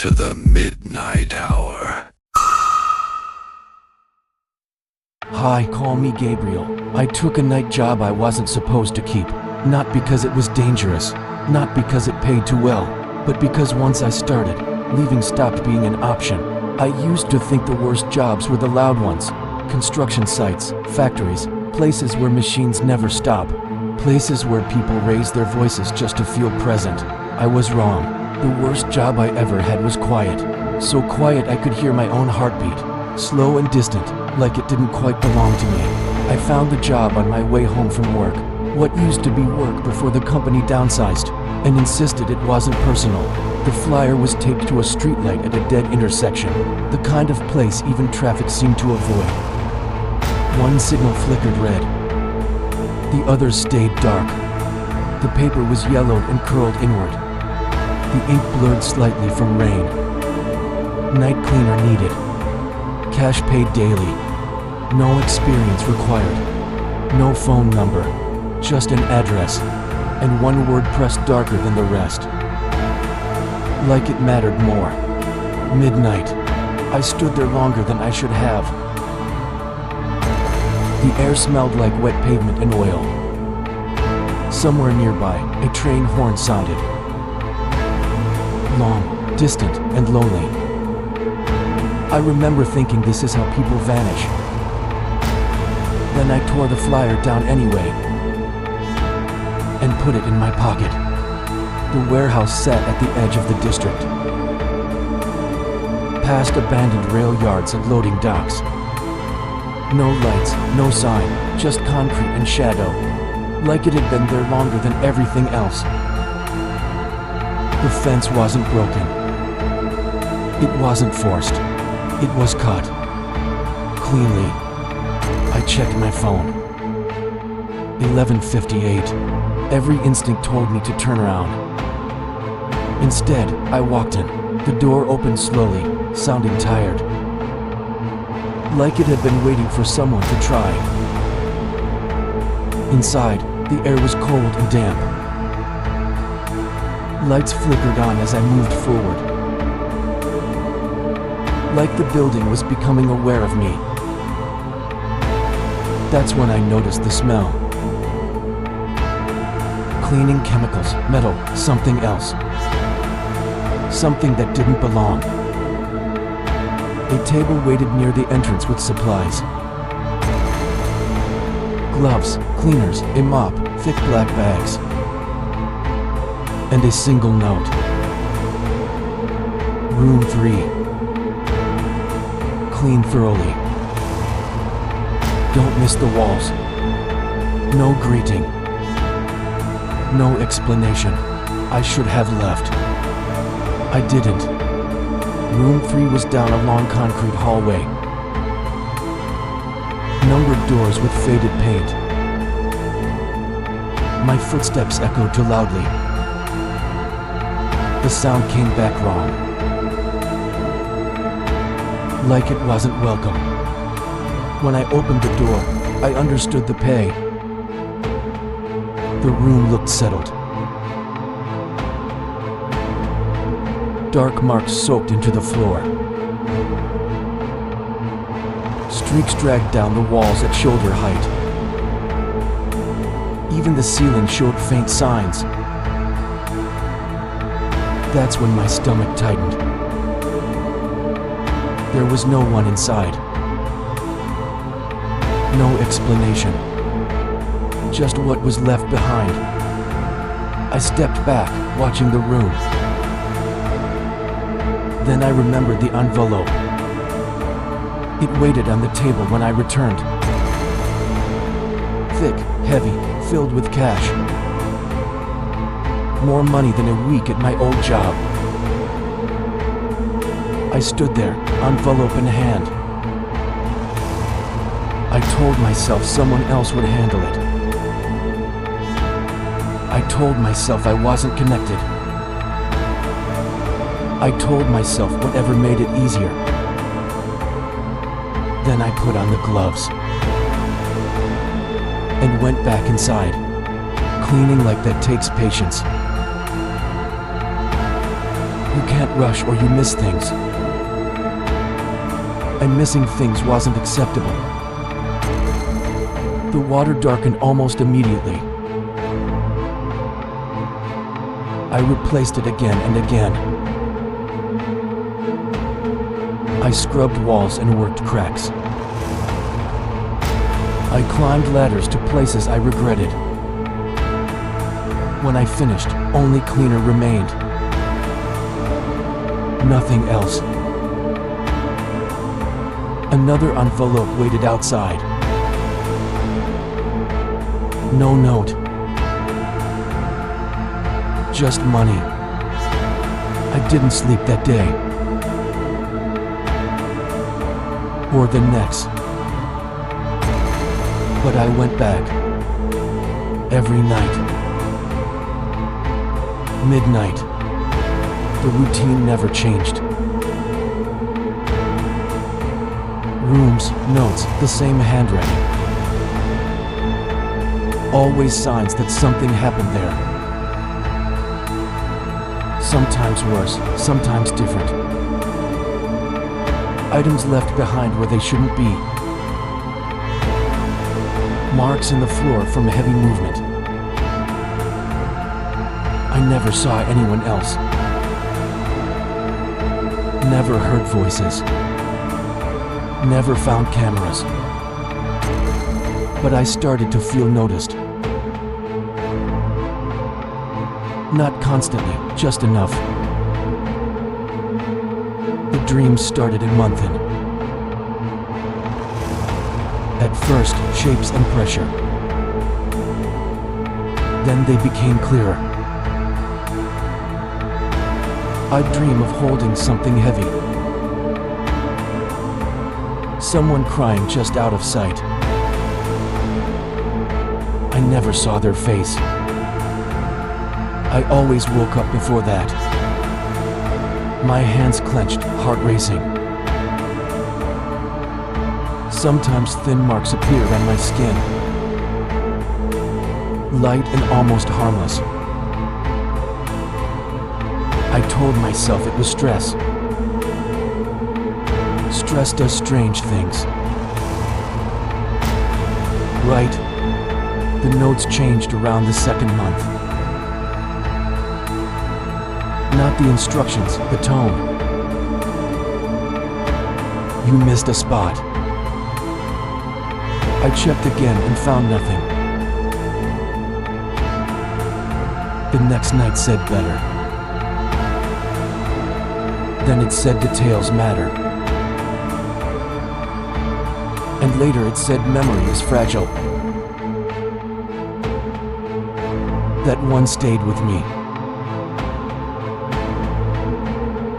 to the midnight hour. Hi, call me Gabriel. I took a night job I wasn't supposed to keep. Not because it was dangerous, not because it paid too well, but because once I started, leaving stopped being an option. I used to think the worst jobs were the loud ones. Construction sites, factories, places where machines never stop. Places where people raise their voices just to feel present. I was wrong. The worst job I ever had was quiet. So quiet I could hear my own heartbeat. Slow and distant, like it didn't quite belong to me. I found the job on my way home from work. What used to be work before the company downsized, and insisted it wasn't personal. The flyer was taped to a streetlight at a dead intersection, the kind of place even traffic seemed to avoid. One signal flickered red. The others stayed dark. The paper was yellowed and curled inward. The ink blurred slightly from rain. Night cleaner needed. Cash paid daily. No experience required. No phone number. Just an address. And one word pressed darker than the rest. Like it mattered more. Midnight. I stood there longer than I should have. The air smelled like wet pavement and oil. Somewhere nearby, a train horn sounded. Long, distant, and lonely. I remember thinking this is how people vanish. Then I tore the flyer down anyway and put it in my pocket. The warehouse sat at the edge of the district, past abandoned rail yards and loading docks. No lights, no sign, just concrete and shadow, like it had been there longer than everything else. The fence wasn't broken. It wasn't forced. It was cut. Cleanly. I checked my phone. 11:58. Every instinct told me to turn around. Instead, I walked in. The door opened slowly, sounding tired. Like it had been waiting for someone to try. Inside, the air was cold and damp. Lights flickered on as I moved forward. Like the building was becoming aware of me. That's when I noticed the smell. Cleaning chemicals, metal, something else. Something that didn't belong. A table waited near the entrance with supplies. Gloves, cleaners, a mop, thick black bags. And a single note. Room 3. Clean thoroughly. Don't miss the walls. No greeting. No explanation. I should have left. I didn't. Room 3 was down a long concrete hallway. Numbered doors with faded paint. My footsteps echoed too loudly. The sound came back wrong. Like it wasn't welcome. When I opened the door, I understood the pay. The room looked settled. Dark marks soaked into the floor. Streaks dragged down the walls at shoulder height. Even the ceiling showed faint signs. That's when my stomach tightened. There was no one inside. No explanation. Just what was left behind. I stepped back, watching the room. Then I remembered the envelope. It waited on the table when I returned. Thick, heavy, filled with cash. More money than a week at my old job. I stood there, envelope in hand. I told myself someone else would handle it. I told myself I wasn't connected. I told myself whatever made it easier. Then I put on the gloves and went back inside. Cleaning like that takes patience. You can't rush or you miss things. And missing things wasn't acceptable. The water darkened almost immediately. I replaced it again and again. I scrubbed walls and worked cracks. I climbed ladders to places I regretted. When I finished, only cleaner remained. Nothing else. Another envelope waited outside. No note. Just money. I didn't sleep that day. Or the next. But I went back. Every night. Midnight. The routine never changed. Rooms, notes, the same handwriting. Always signs that something happened there. Sometimes worse, sometimes different. Items left behind where they shouldn't be. Marks in the floor from heavy movement. I never saw anyone else. Never heard voices. Never found cameras. But I started to feel noticed. Not constantly, just enough. The dreams started a month in. At first, shapes and pressure. Then they became clearer. I'd dream of holding something heavy. Someone crying just out of sight. I never saw their face. I always woke up before that. My hands clenched, heart racing. Sometimes thin marks appeared on my skin. Light and almost harmless. I told myself it was stress. Stress does strange things. Right. The notes changed around the second month. Not the instructions, the tone. You missed a spot. I checked again and found nothing. The next night said better. Then it said details matter. And later it said memory is fragile. That one stayed with me.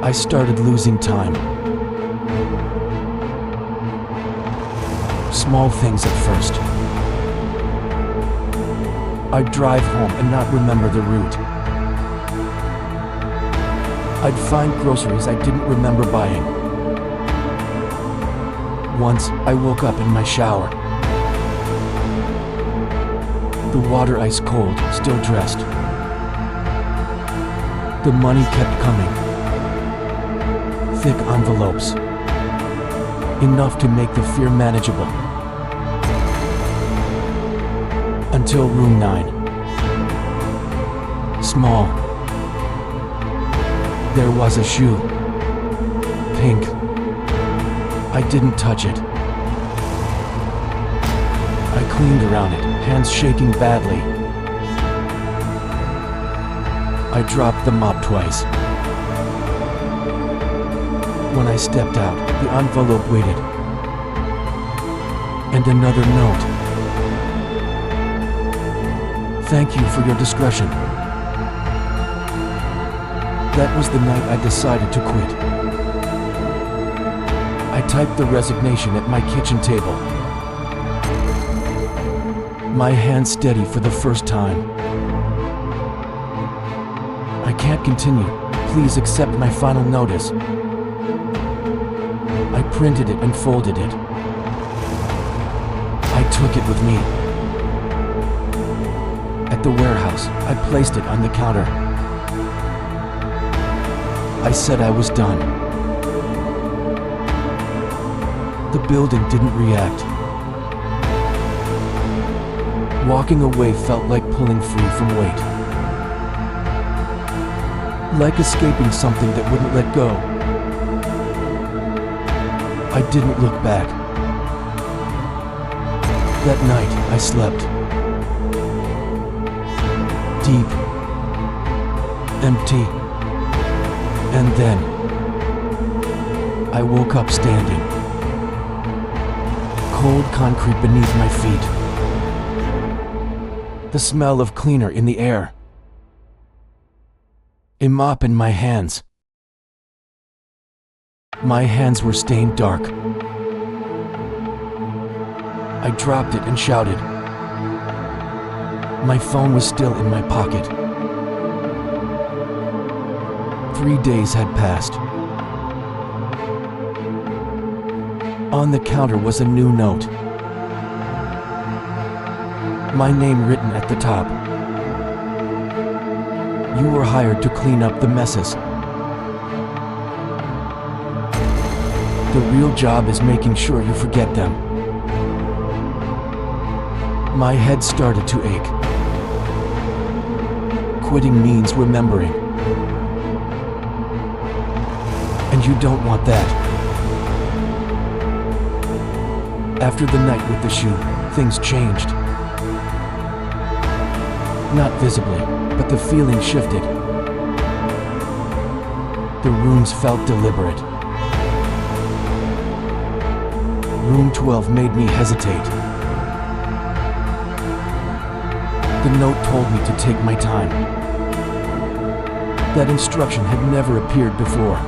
I started losing time. Small things at first. I'd drive home and not remember the route. I'd find groceries I didn't remember buying. Once, I woke up in my shower. The water ice cold, still dressed. The money kept coming. Thick envelopes. Enough to make the fear manageable. Until room 9. Small. There was a shoe. Pink. I didn't touch it. I cleaned around it, hands shaking badly. I dropped the mop twice. When I stepped out, the envelope waited. And another note. Thank you for your discretion. That was the night I decided to quit. I typed the resignation at my kitchen table. My hand steady for the first time. I can't continue. Please accept my final notice. I printed it and folded it. I took it with me. At the warehouse, I placed it on the counter. I said I was done. The building didn't react. Walking away felt like pulling free from weight. Like escaping something that wouldn't let go. I didn't look back. That night, I slept. Deep. Empty. And then, I woke up standing. Cold concrete beneath my feet. The smell of cleaner in the air. A mop in my hands. My hands were stained dark. I dropped it and shouted. My phone was still in my pocket. 3 days had passed. On the counter was a new note. My name written at the top. You were hired to clean up the messes. The real job is making sure you forget them. My head started to ache. Quitting means remembering. And you don't want that. After the night with the shoe, things changed. Not visibly, but the feeling shifted. The rooms felt deliberate. Room 12 made me hesitate. The note told me to take my time. That instruction had never appeared before.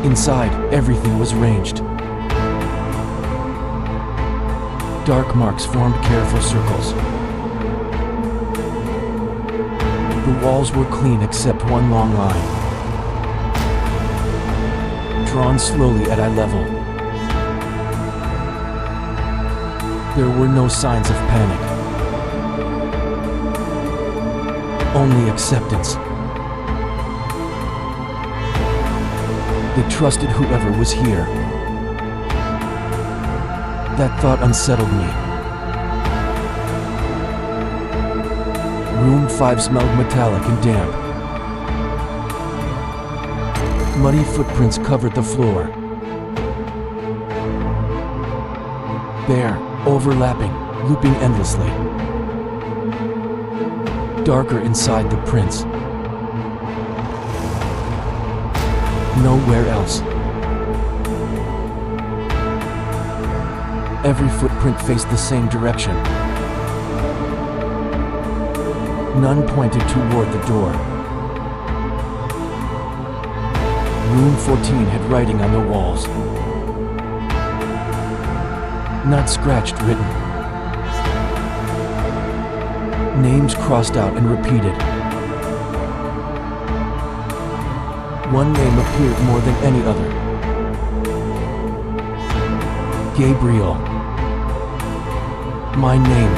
Inside, everything was arranged. Dark marks formed careful circles. The walls were clean except one long line, drawn slowly at eye level. There were no signs of panic, only acceptance. They trusted whoever was here. That thought unsettled me. Room 5 smelled metallic and damp. Muddy footprints covered the floor. Bare, overlapping, looping endlessly. Darker inside the prints. Nowhere else. Every footprint faced the same direction. None pointed toward the door. Room 14 had writing on the walls. Not scratched, written. Names crossed out and repeated. One name appeared more than any other. Gabriel. My name.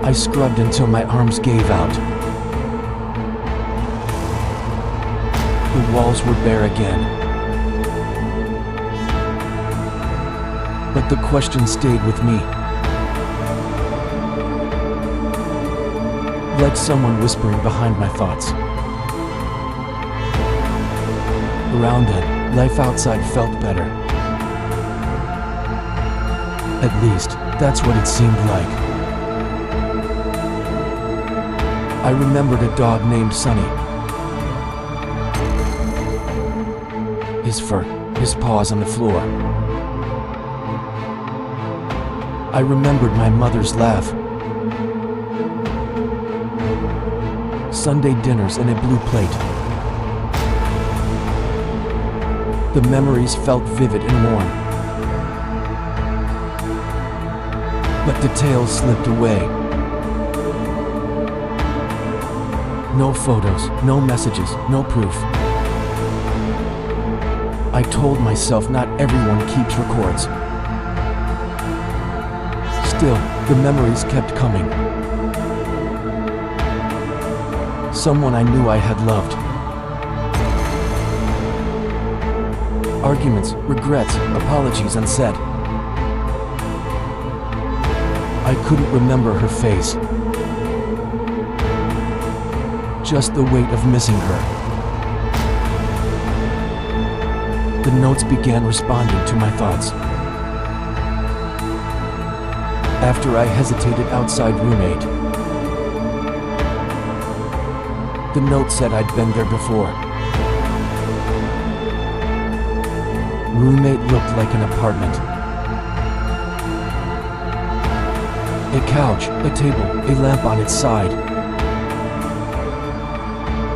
I scrubbed until my arms gave out. The walls were bare again. But the question stayed with me. Like someone whispering behind my thoughts. Around it, life outside felt better. At least, that's what it seemed like. I remembered a dog named Sunny. His fur, his paws on the floor. I remembered my mother's laugh. Sunday dinners in a blue plate. The memories felt vivid and warm. But details slipped away. No photos, no messages, no proof. I told myself not everyone keeps records. Still, the memories kept coming. Someone I knew I had loved. Arguments, regrets, apologies unsaid. I couldn't remember her face. Just the weight of missing her. The notes began responding to my thoughts. After I hesitated outside roommate. The note said I'd been there before. Roommate looked like an apartment. A couch, a table, a lamp on its side.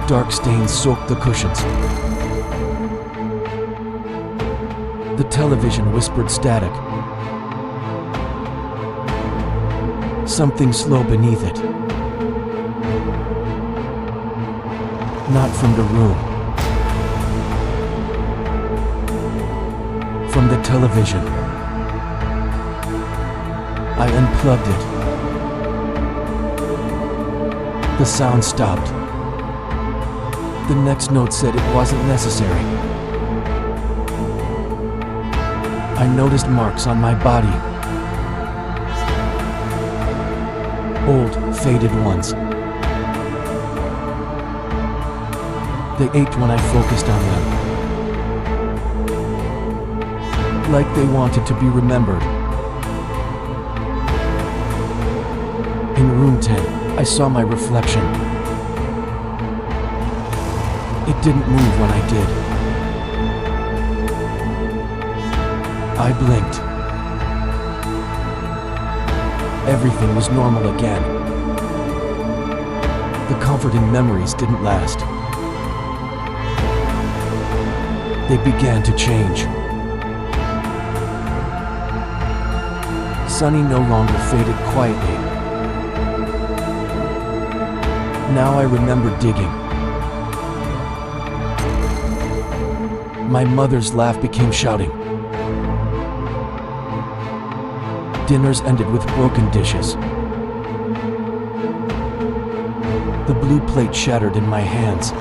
Dark stains soaked the cushions. The television whispered static. Something slow beneath it. Not from the room. From the television. I unplugged it. The sound stopped. The next note said it wasn't necessary. I noticed marks on my body. Old, faded ones. They ached when I focused on them. Like they wanted to be remembered. In room 10, I saw my reflection. It didn't move when I did. I blinked. Everything was normal again. The comforting memories didn't last. They began to change. Sunny no longer faded quietly. Now I remember digging. My mother's laugh became shouting. Dinners ended with broken dishes. The blue plate shattered in my hands.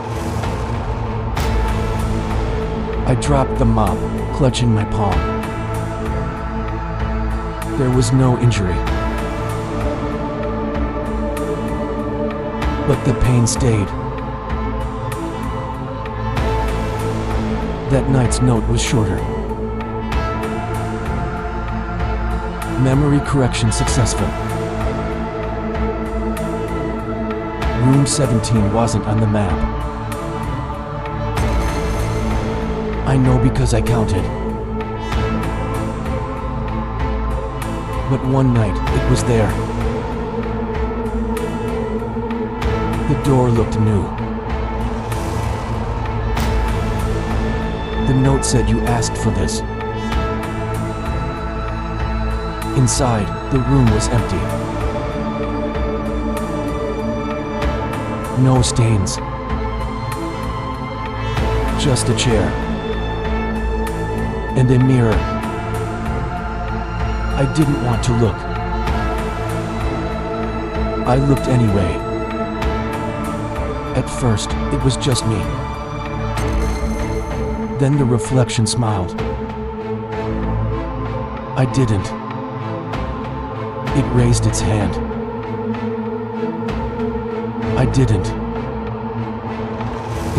I dropped the mop, clutching my palm. There was no injury. But the pain stayed. That night's note was shorter. Memory correction successful. Room 17 wasn't on the map. I know because I counted. But one night, it was there. The door looked new. The note said you asked for this. Inside, the room was empty. No stains. Just a chair. And a mirror. I didn't want to look. I looked anyway. At first, it was just me. Then the reflection smiled. I didn't. It raised its hand. I didn't.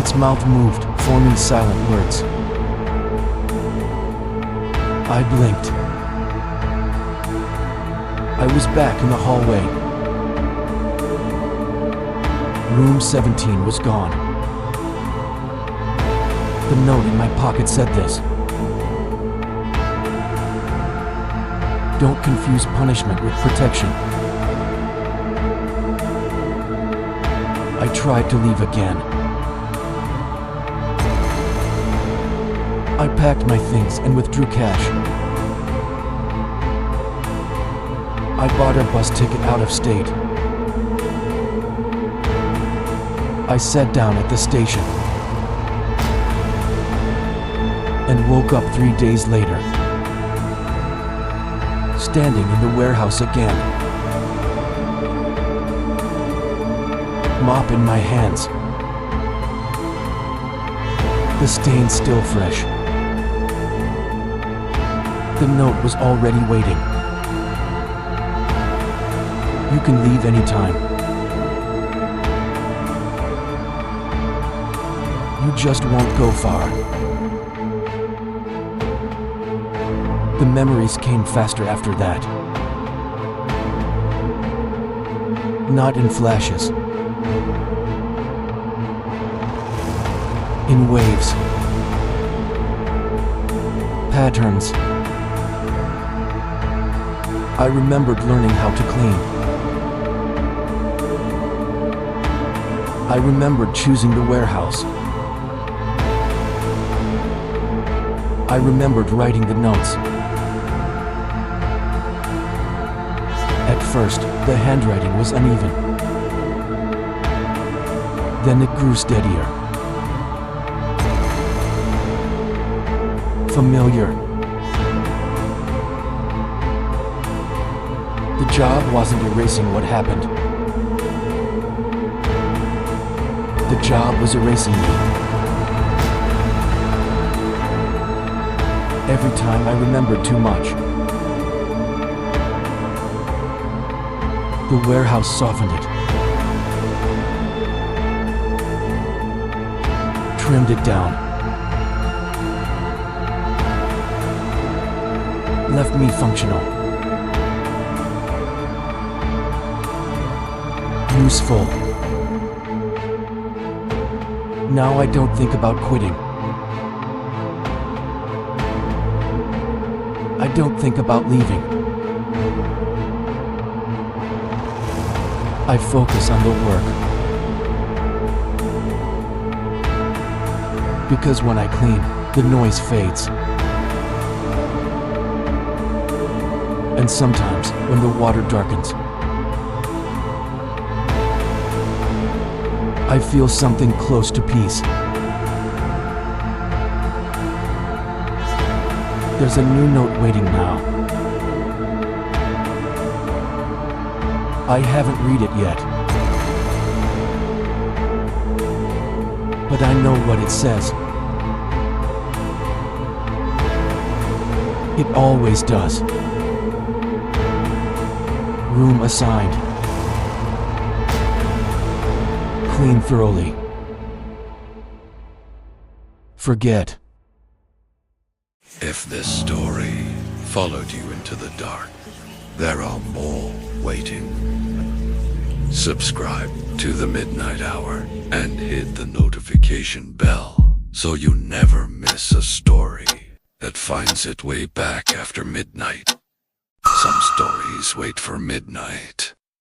Its mouth moved, forming silent words. I blinked. I was back in the hallway. Room 17 was gone. The note in my pocket said this. Don't confuse punishment with protection. I tried to leave again. I packed my things and withdrew cash. I bought a bus ticket out of state. I sat down at the station and woke up 3 days later, standing in the warehouse again. Mop in my hands. the stain still fresh. The note was already waiting. You can leave anytime. You just won't go far. The memories came faster after that. Not in flashes. In waves. Patterns. I remembered learning how to clean. I remembered choosing the warehouse. I remembered writing the notes. At first, the handwriting was uneven. Then it grew steadier. Familiar. The job wasn't erasing what happened. The job was erasing me. Every time I remembered too much. The warehouse softened it. Trimmed it down. Left me functional. Useful. Now I don't think about quitting. I don't think about leaving. I focus on the work. Because when I clean, the noise fades. And sometimes, when the water darkens, I feel something close to peace. There's a new note waiting now. I haven't read it yet. But I know what it says. It always does. Room assigned. Clean thoroughly. Forget. If this story followed you into the dark, there are more waiting. Subscribe to the Midnight Hour and hit the notification bell so you never miss a story that finds its way back after midnight. Some stories wait for midnight.